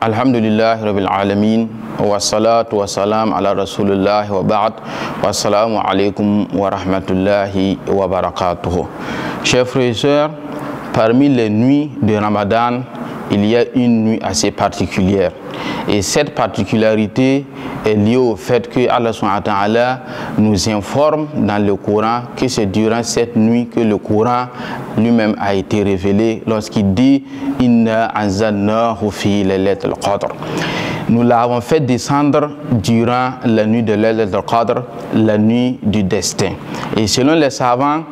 Alhamdulillah Rabbil Alamin wa salatu wa salam ala Rasulullah wa ba'd wa salamu alaykum wa rahmatullahi wa barakatuh. Chers frères et sœurs, parmi les nuits de Ramadan, il y a une nuit assez particulière. Et cette particularité est liée au fait que Allah subhanahu wa ta'ala nous informe dans le Coran que c'est durant cette nuit que le Coran lui-même a été révélé lorsqu'il dit « Inna anzalnahu fi laylatil qadr ». Nous l'avons fait descendre durant la nuit de Laylatul Qadr, la nuit du destin. Et selon les savants,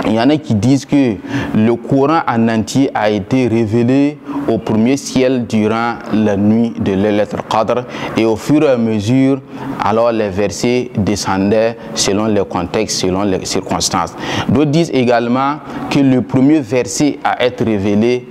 il y en a qui disent que le Coran en entier a été révélé au premier ciel durant la nuit de Laylatul Qadr, et au fur et à mesure, alors les versets descendaient selon les contextes, selon les circonstances. D'autres disent également que le premier verset à être révélé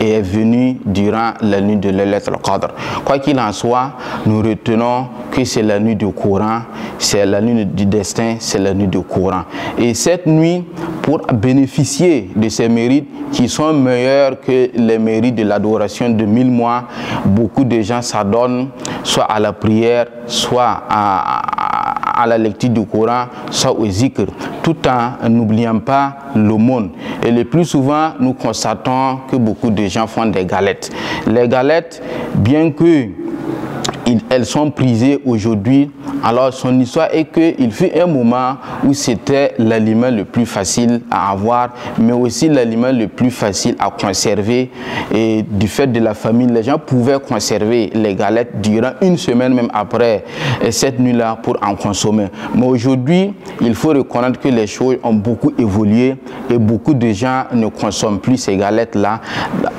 est venu durant la nuit de Laylatul Qadr. Quoi qu'il en soit, nous retenons que c'est la nuit du Coran, c'est la nuit du destin, c'est la nuit du Coran. Et cette nuit, pour bénéficier de ces mérites qui sont meilleurs que les mérites de l'adoration de 1000 mois, beaucoup de gens s'adonnent soit à la prière, soit à la lecture du Coran, soit au zikr, tout en n'oubliant pas l'aumône. Et le plus souvent, nous constatons que beaucoup de gens font des galettes. Les galettes, bien que elles sont prisées aujourd'hui, alors son histoire est qu'il fut un moment où c'était l'aliment le plus facile à avoir, mais aussi l'aliment le plus facile à conserver. Et du fait de la famine, les gens pouvaient conserver les galettes durant une semaine, même après cette nuit-là, pour en consommer. Mais aujourd'hui, il faut reconnaître que les choses ont beaucoup évolué et beaucoup de gens ne consomment plus ces galettes-là.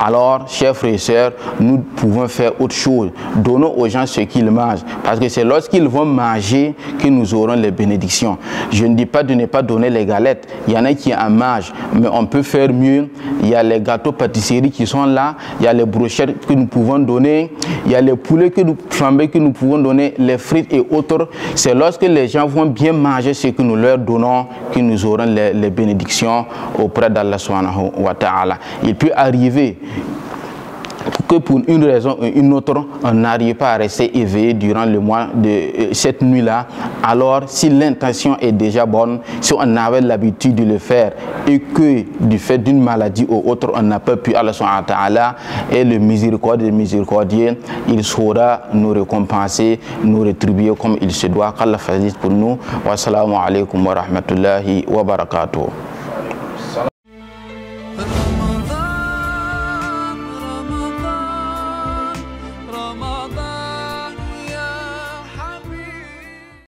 Alors, chers frères et sœurs, nous pouvons faire autre chose. Donnons aux gens ce qu'ils mangent, parce que c'est lorsqu'ils vont manger que nous aurons les bénédictions. Je ne dis pas de ne pas donner les galettes, il y en a qui en mangent, mais on peut faire mieux. Il y a les gâteaux pâtisseries qui sont là, il y a les brochettes que nous pouvons donner, il y a les poulets flambés que nous pouvons donner, les frites et autres. C'est lorsque les gens vont bien manger ce que nous leur donnons que nous aurons les bénédictions auprès d'Allah subhanahu wa ta'ala. Il peut arriver que pour une raison ou une autre, on n'arrive pas à rester éveillé durant le mois de cette nuit-là. Alors, si l'intention est déjà bonne, si on avait l'habitude de le faire et que du fait d'une maladie ou autre, on n'a pas pu, Allah subhanahu wa ta'ala et le miséricordieux, il saura nous récompenser, nous rétribuer comme il se doit. Qu'Allah fasse pour nous. Wassalamu alaikum wa rahmatullahi wa barakatuh.